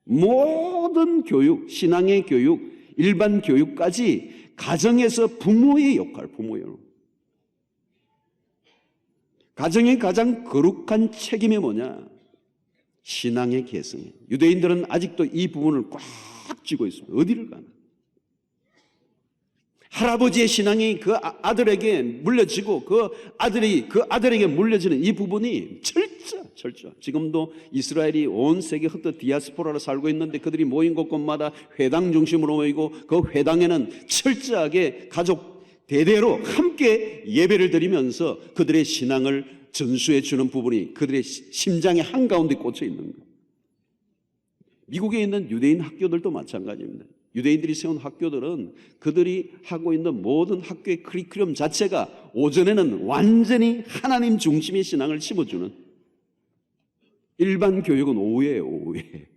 모든 교육, 신앙의 교육, 일반 교육까지 가정에서 부모의 역할, 부모의 역할. 가정의 가장 거룩한 책임이 뭐냐? 신앙의 계승이에요. 유대인들은 아직도 이 부분을 꽉 쥐고 있습니다. 어디를 가나? 할아버지의 신앙이 그 아들에게 물려지고 그 아들이 그 아들에게 물려지는 이 부분이 철저. 지금도 이스라엘이 온 세계 흩어 디아스포라로 살고 있는데 그들이 모인 곳곳마다 회당 중심으로 모이고 그 회당에는 철저하게 가족 대대로 함께 예배를 드리면서 그들의 신앙을 전수해 주는 부분이 그들의 심장의 한가운데 꽂혀 있는 거예요. 미국에 있는 유대인 학교들도 마찬가지입니다. 유대인들이 세운 학교들은 그들이 하고 있는 모든 학교의 커리큘럼 자체가 오전에는 완전히 하나님 중심의 신앙을 심어주는, 일반 교육은 오후예요. 오후에.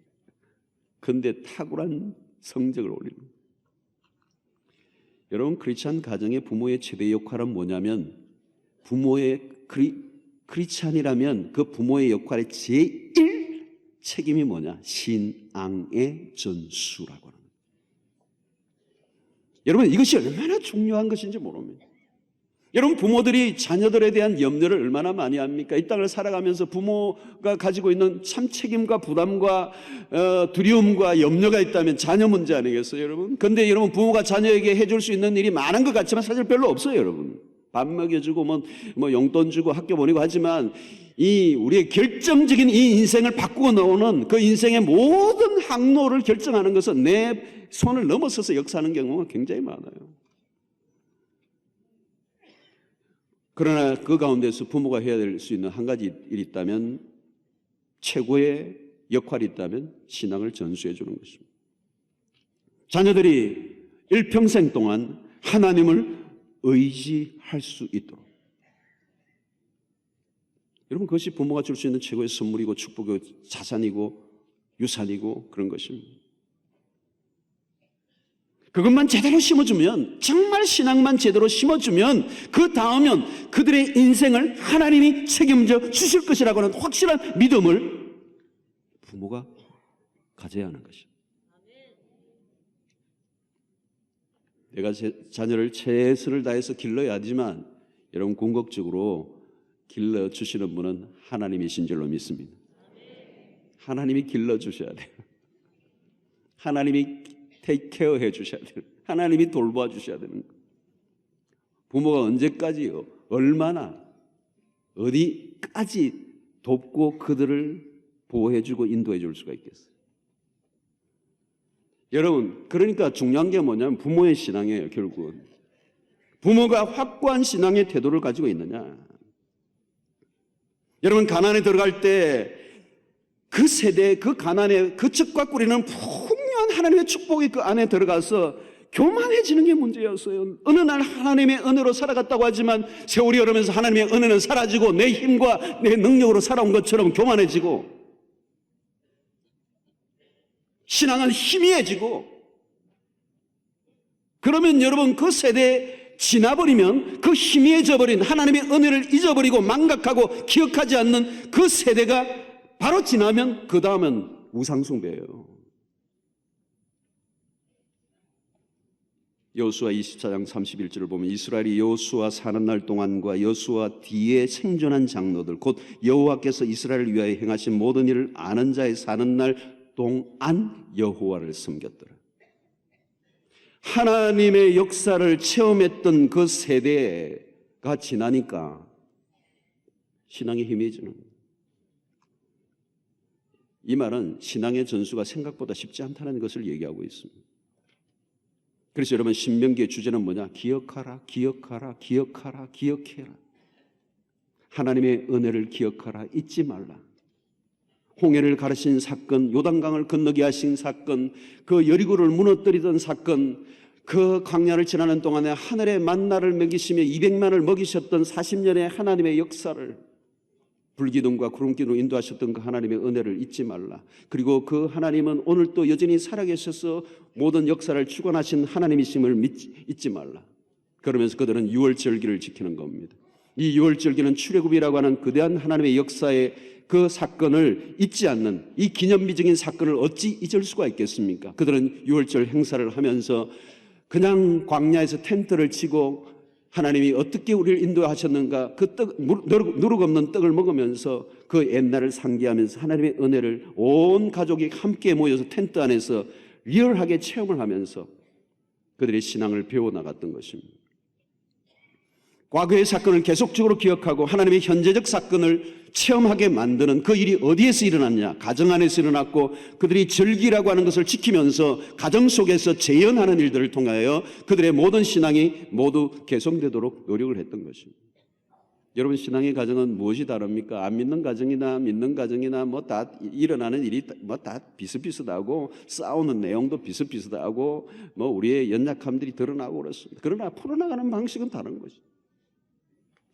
그런데 탁월한 성적을 올리는 거예요. 여러분, 크리스찬 가정의 부모의 최대 역할은 뭐냐면 부모의 크리스찬이라면 그 부모의 역할의 제1 책임이 뭐냐? 신앙의 전수라고 하는 거예요. 여러분, 이것이 얼마나 중요한 것인지 모릅니다. 여러분, 부모들이 자녀들에 대한 염려를 얼마나 많이 합니까? 이 땅을 살아가면서 부모가 가지고 있는 참 책임과 부담과 두려움과 염려가 있다면 자녀 문제 아니겠어요, 여러분? 그런데 여러분, 부모가 자녀에게 해줄 수 있는 일이 많은 것 같지만 사실 별로 없어요, 여러분. 밥 먹여주고 뭐 용돈 주고 학교 보내고 하지만 이 우리의 결정적인 이 인생을 바꾸어 놓는 그 인생의 모든 항로를 결정하는 것은 내 손을 넘어서서 역사하는 경우가 굉장히 많아요. 그러나 그 가운데서 부모가 해야 될 수 있는 한 가지 일이 있다면, 최고의 역할이 있다면 신앙을 전수해 주는 것입니다. 자녀들이 일평생 동안 하나님을 의지할 수 있도록. 여러분, 그것이 부모가 줄 수 있는 최고의 선물이고 축복이고 자산이고 유산이고 그런 것입니다. 그것만 제대로 심어주면, 정말 신앙만 제대로 심어주면 그 다음은 그들의 인생을 하나님이 책임져 주실 것이라고 하는 확실한 믿음을 부모가 가져야 하는 것입니다. 내가 제 자녀를 최선을 다해서 길러야 하지만 여러분, 궁극적으로 길러주시는 분은 하나님이신 줄로 믿습니다. 하나님이 길러주셔야 돼요. 하나님이 테이크 케어 해 주셔야 돼요. 하나님이 돌봐 주셔야 되는 거예요. 부모가 언제까지요? 얼마나 어디까지 돕고 그들을 보호해 주고 인도해 줄 수가 있겠어요? 여러분, 그러니까 중요한 게 뭐냐면 부모의 신앙이에요. 결국은 부모가 확고한 신앙의 태도를 가지고 있느냐. 여러분, 가나안에 들어갈 때 그 세대, 그 가난의 그 척과 꾸리는 풍요한 하나님의 축복이 그 안에 들어가서 교만해지는 게 문제였어요. 어느 날 하나님의 은혜로 살아갔다고 하지만 세월이 흐르면서 하나님의 은혜는 사라지고 내 힘과 내 능력으로 살아온 것처럼 교만해지고 신앙은 희미해지고, 그러면 여러분 그 세대에 지나버리면 그 희미해져 버린 하나님의 은혜를 잊어버리고 망각하고 기억하지 않는 그 세대가 바로 지나면 그 다음은 우상숭배예요. 여호수아 24장 31절을 보면 이스라엘이 여호수아 사는 날 동안과 여호수아 뒤에 생존한 장로들 곧 여호와께서 이스라엘을 위하여 행하신 모든 일을 아는 자의 사는 날 동안 여호와를 섬겼더라. 하나님의 역사를 체험했던 그 세대가 지나니까 신앙이 희미해지는 거예요. 이 말은 신앙의 전수가 생각보다 쉽지 않다는 것을 얘기하고 있습니다. 그래서 여러분 신명기의 주제는 뭐냐? 기억하라, 기억하라, 기억하라, 기억해라. 하나님의 은혜를 기억하라, 잊지 말라. 홍해를 가르신 사건, 요단강을 건너게 하신 사건, 그 여리고를 무너뜨리던 사건, 그 광야를 지나는 동안에 하늘의 만나를 먹이시며 200만을 먹이셨던 40년의 하나님의 역사를, 불기둥과 구름기둥으로 인도하셨던 그 하나님의 은혜를 잊지 말라. 그리고 그 하나님은 오늘도 여전히 살아계셔서 모든 역사를 주관하신 하나님이심을 잊지 말라. 그러면서 그들은 유월절기를 지키는 겁니다. 이 유월절기는 출애굽이라고 하는 거대한 하나님의 역사의 그 사건을 잊지 않는, 이 기념비적인 사건을 어찌 잊을 수가 있겠습니까? 그들은 유월절 행사를 하면서 그냥 광야에서 텐트를 치고 하나님이 어떻게 우리를 인도하셨는가, 그 누룩 없는 떡을 먹으면서 그 옛날을 상기하면서 하나님의 은혜를 온 가족이 함께 모여서 텐트 안에서 리얼하게 체험을 하면서 그들의 신앙을 배워나갔던 것입니다. 과거의 사건을 계속적으로 기억하고 하나님의 현재적 사건을 체험하게 만드는 그 일이 어디에서 일어났냐? 가정 안에서 일어났고, 그들이 절기라고 하는 것을 지키면서 가정 속에서 재현하는 일들을 통하여 그들의 모든 신앙이 모두 개성되도록 노력을 했던 것입니다. 여러분 신앙의 가정은 무엇이 다릅니까? 안 믿는 가정이나 믿는 가정이나 뭐 다 일어나는 일이 뭐 다 비슷비슷하고 싸우는 내용도 비슷비슷하고 뭐 우리의 연약함들이 드러나고 그렇습니다. 그러나 풀어나가는 방식은 다른 것이죠.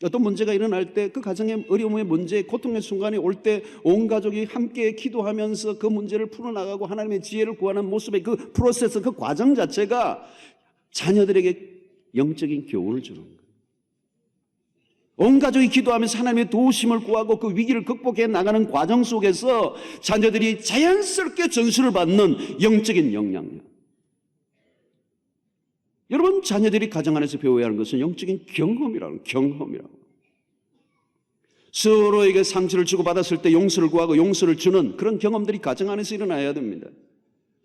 어떤 문제가 일어날 때, 그 가정의 어려움의 문제, 고통의 순간이 올 때 온 가족이 함께 기도하면서 그 문제를 풀어나가고 하나님의 지혜를 구하는 모습의 그 프로세스, 그 과정 자체가 자녀들에게 영적인 교훈을 주는 거예요. 온 가족이 기도하면서 하나님의 도우심을 구하고 그 위기를 극복해 나가는 과정 속에서 자녀들이 자연스럽게 전수를 받는 영적인 영향력. 여러분 자녀들이 가정 안에서 배워야 하는 것은 영적인 경험이라고. 서로에게 상처를 주고받았을 때 용서를 구하고 용서를 주는 그런 경험들이 가정 안에서 일어나야 됩니다.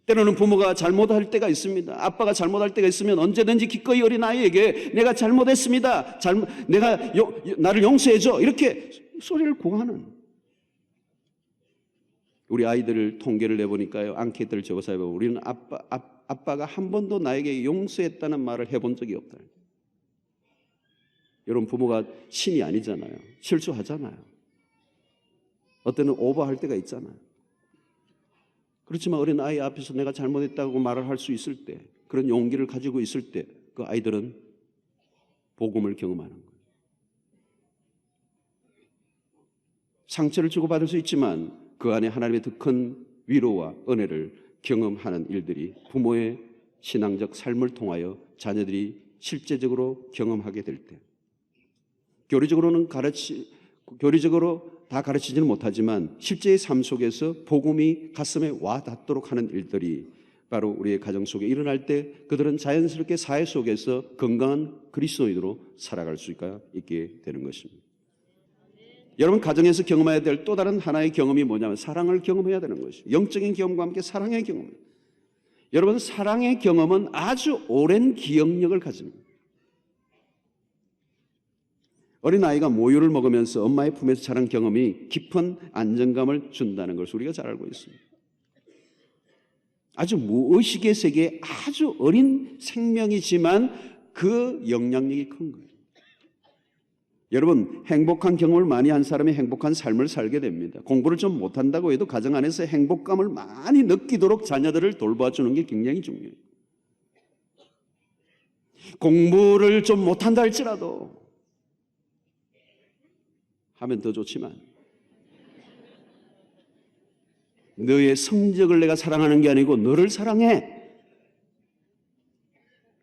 때로는 부모가 잘못할 때가 있습니다. 아빠가 잘못할 때가 있으면 언제든지 기꺼이 어린아이에게 내가 잘못했습니다, 나를 용서해줘, 이렇게 소리를 구하는. 우리 아이들을 통계를 내보니까요, 앙케이트를 적어서 해보면 우리는 아빠가 한 번도 나에게 용서했다는 말을 해본 적이 없다. 여러분 부모가 신이 아니잖아요. 실수하잖아요. 어때는 오버할 때가 있잖아요. 그렇지만 어린 아이 앞에서 내가 잘못했다고 말을 할 수 있을 때, 그런 용기를 가지고 있을 때 그 아이들은 복음을 경험하는 거예요. 상처를 주고받을 수 있지만 그 안에 하나님의 더 큰 위로와 은혜를 경험하는 일들이 부모의 신앙적 삶을 통하여 자녀들이 실제적으로 경험하게 될 때, 교리적으로 다 가르치지는 못하지만 실제의 삶 속에서 복음이 가슴에 와 닿도록 하는 일들이 바로 우리의 가정 속에 일어날 때 그들은 자연스럽게 사회 속에서 건강한 그리스도인으로 살아갈 수 있게 되는 것입니다. 여러분 가정에서 경험해야 될 또 다른 하나의 경험이 뭐냐면 사랑을 경험해야 되는 것이죠. 영적인 경험과 함께 사랑의 경험. 여러분 사랑의 경험은 아주 오랜 기억력을 가집니다. 어린아이가 모유를 먹으면서 엄마의 품에서 자란 경험이 깊은 안정감을 준다는 것을 우리가 잘 알고 있습니다. 아주 무의식의 세계에 아주 어린 생명이지만 그 영향력이 큰 거예요. 여러분, 행복한 경험을 많이 한 사람이 행복한 삶을 살게 됩니다. 공부를 좀 못한다고 해도 가정 안에서 행복감을 많이 느끼도록 자녀들을 돌봐주는 게 굉장히 중요해요. 공부를 좀 못한다 할지라도 하면 더 좋지만 너의 성적을 내가 사랑하는 게 아니고 너를 사랑해.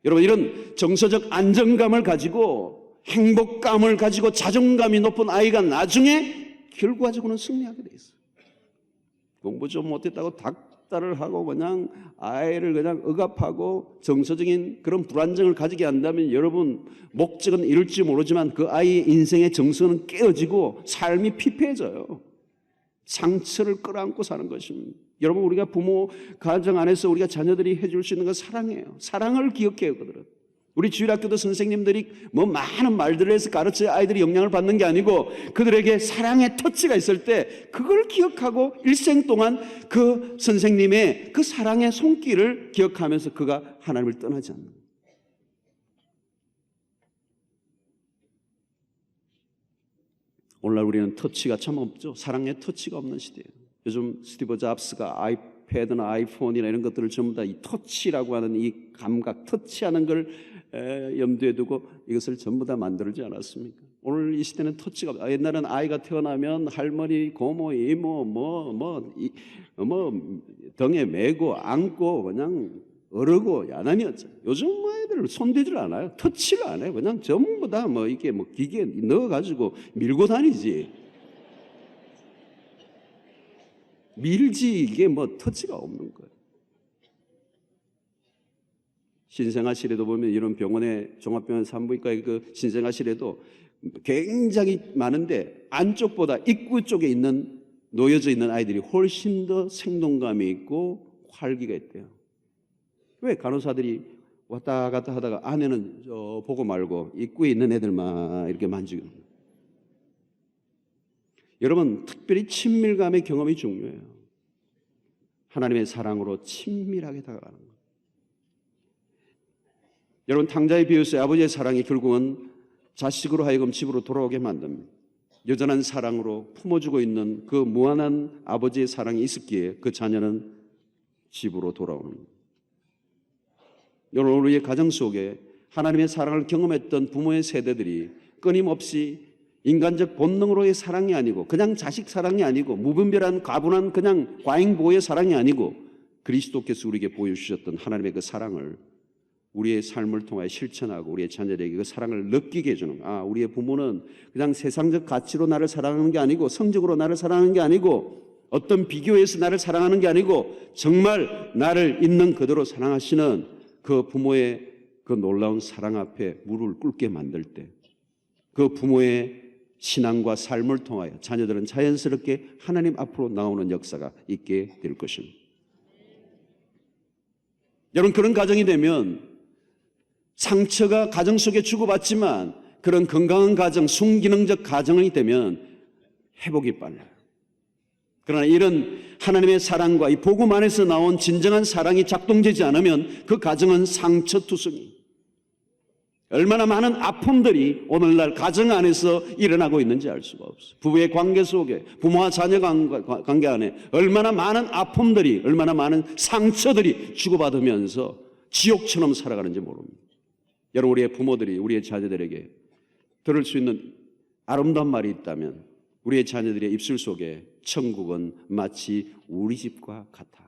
여러분, 이런 정서적 안정감을 가지고 행복감을 가지고 자존감이 높은 아이가 나중에 결과적으로는 승리하게 돼 있어요. 공부 좀 못했다고 닥달을 하고 그냥 아이를 그냥 억압하고 정서적인 그런 불안정을 가지게 한다면 여러분, 목적은 이룰지 모르지만 그 아이의 인생의 정서는 깨어지고 삶이 피폐해져요. 상처를 끌어안고 사는 것입니다. 여러분, 우리가 부모 가정 안에서 우리가 자녀들이 해줄 수 있는 건 사랑이에요. 사랑을 기억해요, 그들은. 우리 주일학교도 선생님들이 뭐 많은 말들을 해서 가르쳐야 아이들이 영향을 받는 게 아니고 그들에게 사랑의 터치가 있을 때 그걸 기억하고 일생 동안 그 선생님의 그 사랑의 손길을 기억하면서 그가 하나님을 떠나지 않는 거예요. 오늘날 우리는 터치가 참 없죠. 사랑의 터치가 없는 시대예요. 요즘 스티브 잡스가 아이패드나 아이폰이나 이런 것들을 전부 다 이 터치라고 하는 이 감각, 터치하는 걸 염두에 두고 이것을 전부 다 만들지 않았습니까? 오늘 이 시대는 터치가 없어요. 옛날에는 아이가 태어나면 할머니, 고모, 이모, 등에 메고 안고 그냥 어르고 야단이었죠. 요즘 아이들 손대질 않아요. 터치를 안 해요. 그냥 전부 다 이게 기계에 넣어가지고 밀고 다니지. 밀지 이게 터치가 없는 거예요. 신생아실에도 보면 이런 병원에 종합병원 산부인과의 그 신생아실에도 굉장히 많은데 안쪽보다 입구 쪽에 있는 놓여져 있는 아이들이 훨씬 더 생동감이 있고 활기가 있대요. 왜 간호사들이 왔다 갔다 하다가 안에는 보고 말고 입구에 있는 애들만 이렇게 만지고. 여러분, 특별히 친밀감의 경험이 중요해요. 하나님의 사랑으로 친밀하게 다가가는 거예요. 여러분, 탕자의 비유에서 아버지의 사랑이 결국은 자식으로 하여금 집으로 돌아오게 만듭니다. 여전한 사랑으로 품어주고 있는 그 무한한 아버지의 사랑이 있었기에 그 자녀는 집으로 돌아오는 거예요. 여러분, 우리의 가정 속에 하나님의 사랑을 경험했던 부모의 세대들이 끊임없이 인간적 본능으로의 사랑이 아니고 그냥 자식 사랑이 아니고 무분별한 가분한 그냥 과잉보호의 사랑이 아니고 그리스도께서 우리에게 보여주셨던 하나님의 그 사랑을 우리의 삶을 통하여 실천하고 우리의 자녀들에게 그 사랑을 느끼게 해주는 거예요. 우리의 부모는 그냥 세상적 가치로 나를 사랑하는 게 아니고 성적으로 나를 사랑하는 게 아니고 어떤 비교에서 나를 사랑하는 게 아니고 정말 나를 있는 그대로 사랑하시는 그 부모의 그 놀라운 사랑 앞에 무릎을 꿇게 만들 때 그 부모의 신앙과 삶을 통하여 자녀들은 자연스럽게 하나님 앞으로 나오는 역사가 있게 될 것입니다. 여러분, 그런 가정이 되면 상처가 가정 속에 주고받지만 그런 건강한 가정, 순기능적 가정이 되면 회복이 빨라요. 그러나 이런 하나님의 사랑과 이 복음 안에서 나온 진정한 사랑이 작동되지 않으면 그 가정은 상처투성이. 얼마나 많은 아픔들이 오늘날 가정 안에서 일어나고 있는지 알 수가 없어요. 부부의 관계 속에, 부모와 자녀 관계 안에 얼마나 많은 아픔들이, 얼마나 많은 상처들이 주고받으면서 지옥처럼 살아가는지 모릅니다. 여러분, 우리의 부모들이 우리의 자녀들에게 들을 수 있는 아름다운 말이 있다면 우리의 자녀들의 입술 속에 천국은 마치 우리 집과 같아.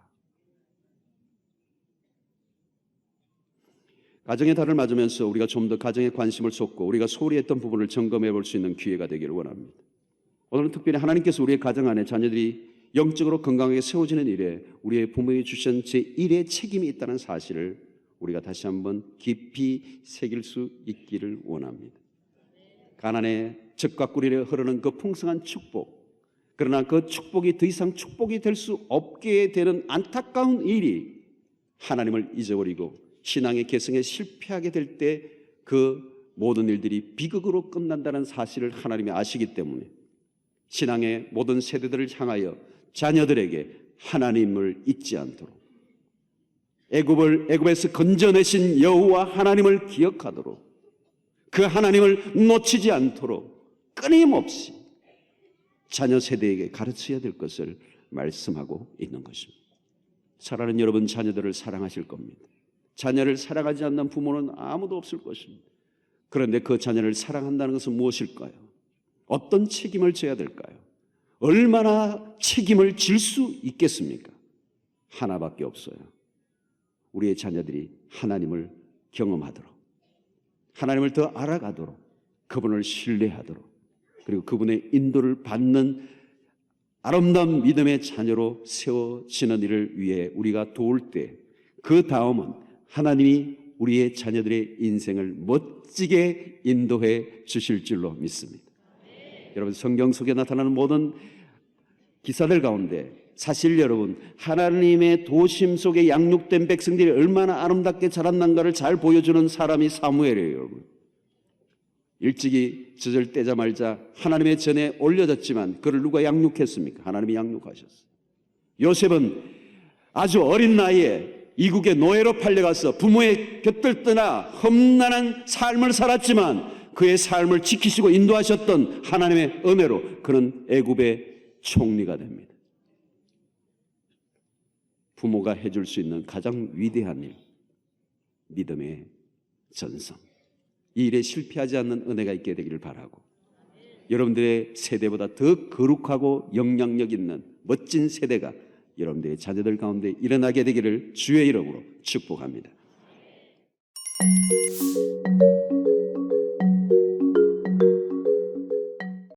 가정의 달을 맞으면서 우리가 좀 더 가정에 관심을 쏟고 우리가 소홀히 했던 부분을 점검해 볼 수 있는 기회가 되기를 원합니다. 오늘은 특별히 하나님께서 우리의 가정 안에 자녀들이 영적으로 건강하게 세워지는 일에 우리의 부모에게 주신 제1의 책임이 있다는 사실을 우리가 다시 한번 깊이 새길 수 있기를 원합니다. 가난의 젖과 꿀이 흐르는 그 풍성한 축복, 그러나 그 축복이 더 이상 축복이 될 수 없게 되는 안타까운 일이 하나님을 잊어버리고 신앙의 계승에 실패하게 될 때 그 모든 일들이 비극으로 끝난다는 사실을 하나님이 아시기 때문에 신앙의 모든 세대들을 향하여 자녀들에게 하나님을 잊지 않도록 애굽에서 건져내신 여호와 하나님을 기억하도록 그 하나님을 놓치지 않도록 끊임없이 자녀 세대에게 가르쳐야 될 것을 말씀하고 있는 것입니다. 사랑하는 여러분, 자녀들을 사랑하실 겁니다. 자녀를 사랑하지 않는 부모는 아무도 없을 것입니다. 그런데 그 자녀를 사랑한다는 것은 무엇일까요? 어떤 책임을 져야 될까요? 얼마나 책임을 질 수 있겠습니까? 하나밖에 없어요. 우리의 자녀들이 하나님을 경험하도록, 하나님을 더 알아가도록, 그분을 신뢰하도록, 그리고 그분의 인도를 받는 아름다운 믿음의 자녀로 세워지는 일을 위해 우리가 도울 때, 그 다음은 하나님이 우리의 자녀들의 인생을 멋지게 인도해 주실 줄로 믿습니다. 여러분, 성경 속에 나타나는 모든 기사들 가운데 사실 여러분, 하나님의 도심 속에 양육된 백성들이 얼마나 아름답게 자랐는가를 잘 보여주는 사람이 사무엘이에요. 여러분, 일찍이 젖을 떼자마자 하나님의 전에 올려졌지만 그를 누가 양육했습니까? 하나님이 양육하셨어요. 요셉은 아주 어린 나이에 이국의 노예로 팔려가서 부모의 곁을 떠나 험난한 삶을 살았지만 그의 삶을 지키시고 인도하셨던 하나님의 은혜로 그는 애굽의 총리가 됩니다. 부모가 해줄 수 있는 가장 위대한 일, 믿음의 전성. 이 일에 실패하지 않는 은혜가 있게 되기를 바라고, 여러분들의 세대보다 더 거룩하고 영향력 있는 멋진 세대가 여러분들의 자녀들 가운데 일어나게 되기를 주의 이름으로 축복합니다.